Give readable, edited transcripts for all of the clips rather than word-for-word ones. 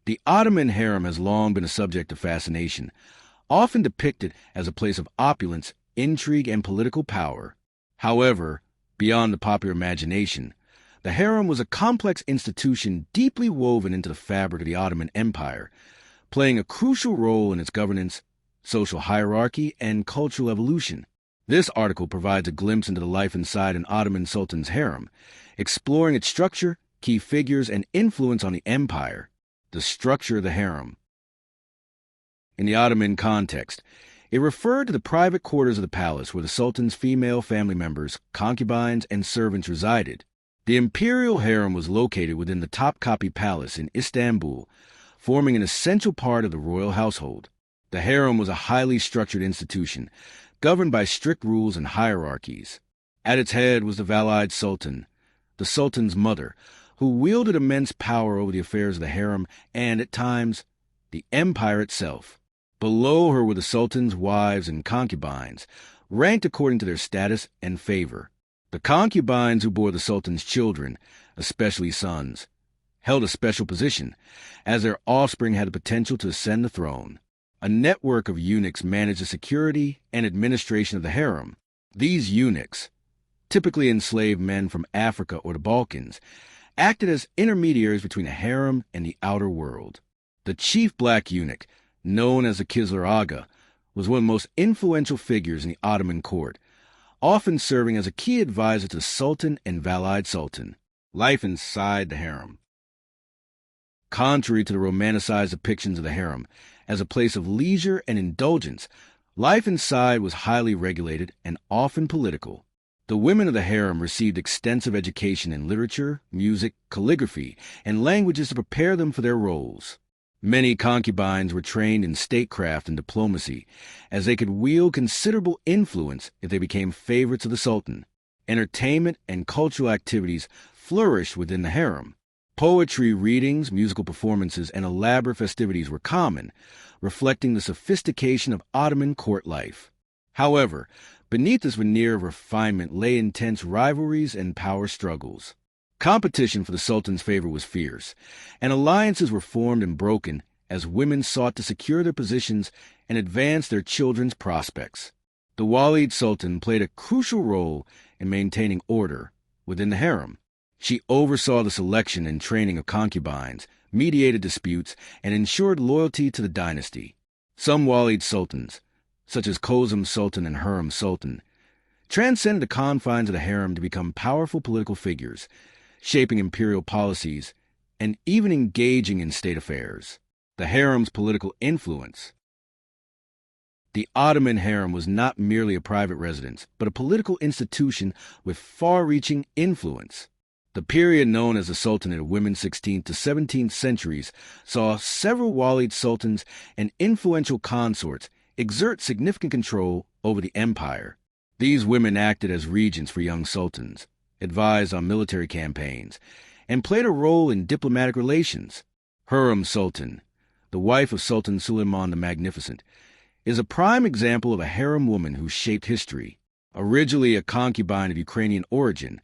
The Ottoman harem has long been a subject of fascination, often depicted as a place of opulence, intrigue, and political power. However, beyond the popular imagination, the harem was a complex institution deeply woven into the fabric of the Ottoman Empire, playing a crucial role in its governance, social hierarchy, and cultural evolution. This article provides a glimpse into the life inside an Ottoman sultan's harem, exploring its structure, key figures, and influence on the empire. The structure of the harem. In the Ottoman context, it referred to the private quarters of the palace where the sultan's female family members, concubines, and servants resided. The Imperial Harem was located within the Topkapı Palace in Istanbul, forming an essential part of the royal household. The harem was a highly structured institution, governed by strict rules and hierarchies. At its head was the Valide Sultan, the sultan's mother, who wielded immense power over the affairs of the harem and, at times, the empire itself. Below her were the sultan's wives and concubines, ranked according to their status and favor. The concubines who bore the sultan's children, especially sons, held a special position, as their offspring had the potential to ascend the throne. A network of eunuchs managed the security and administration of the harem. These eunuchs, typically enslaved men from Africa or the Balkans, acted as intermediaries between the harem and the outer world. The chief black eunuch, known as the Kisler Aga, was one of the most influential figures in the Ottoman court, often serving as a key advisor to the Sultan and Valide Sultan. Life inside the harem. Contrary to the romanticized depictions of the harem as a place of leisure and indulgence, life inside was highly regulated and often political. The women of the harem received extensive education in literature, music, calligraphy, and languages to prepare them for their roles. Many concubines were trained in statecraft and diplomacy, as they could wield considerable influence if they became favorites of the sultan. Entertainment and cultural activities flourished within the harem. Poetry readings, musical performances, and elaborate festivities were common, reflecting the sophistication of Ottoman court life. However, beneath this veneer of refinement lay intense rivalries and power struggles. Competition for the sultan's favor was fierce, and alliances were formed and broken as women sought to secure their positions and advance their children's prospects. The Walid Sultan played a crucial role in maintaining order within the harem. She oversaw the selection and training of concubines, mediated disputes, and ensured loyalty to the dynasty. Some Walid sultans, such as Curiosities Sultan and Hürrem Sultan, transcended the confines of the harem to become powerful political figures, shaping imperial policies and even engaging in state affairs. The harem's political influence. The Ottoman harem was not merely a private residence, but a political institution with far-reaching influence. The period known as the Sultanate of Women's 16th to 17th centuries saw several Walid sultans and influential consorts exert significant control over the empire. These women acted as regents for young sultans, advised on military campaigns, and played a role in diplomatic relations. Hürrem Sultan, the wife of Sultan Suleiman the Magnificent, is a prime example of a harem woman who shaped history. Originally a concubine of Ukrainian origin,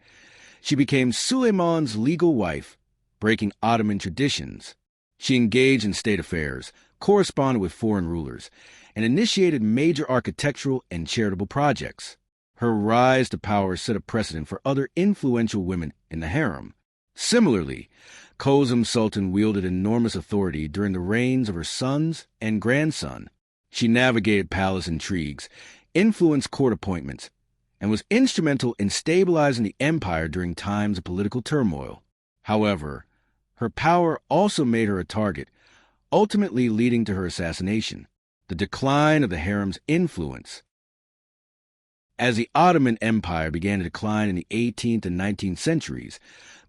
she became Suleiman's legal wife, breaking Ottoman traditions. She engaged in state affairs, corresponded with foreign rulers, and initiated major architectural and charitable projects. Her rise to power set a precedent for other influential women in the harem. Similarly, Curiosities Sultan wielded enormous authority during the reigns of her sons and grandson. She navigated palace intrigues, influenced court appointments, and was instrumental in stabilizing the empire during times of political turmoil. However, her power also made her a target, ultimately leading to her assassination. The decline of the harem's influence. As the Ottoman Empire began to decline in the 18th and 19th centuries,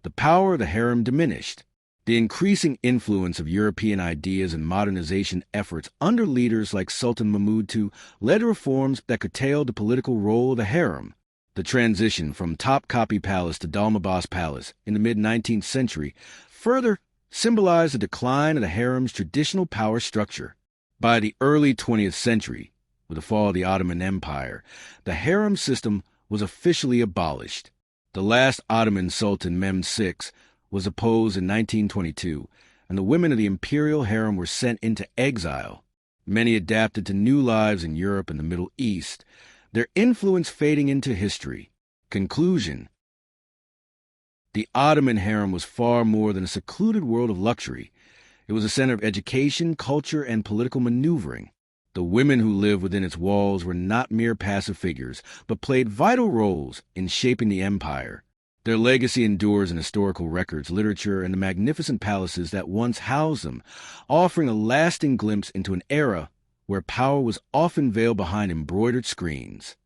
the power of the harem diminished. The increasing influence of European ideas and modernization efforts under leaders like Sultan Mahmud II led to reforms that curtailed the political role of the harem. The transition from Topkapı Palace to Dolmabahce Palace in the mid-19th century further symbolized the decline of the harem's traditional power structure. By the early 20th century, with the fall of the Ottoman Empire, the harem system was officially abolished. The last Ottoman Sultan, Mehmed VI, was deposed in 1922, and the women of the Imperial Harem were sent into exile. Many adapted to new lives in Europe and the Middle East, their influence fading into history. Conclusion: the Ottoman harem was far more than a secluded world of luxury. It was a center of education, culture, and political maneuvering. The women who lived within its walls were not mere passive figures, but played vital roles in shaping the empire. Their legacy endures in historical records, literature, and the magnificent palaces that once housed them, offering a lasting glimpse into an era where power was often veiled behind embroidered screens.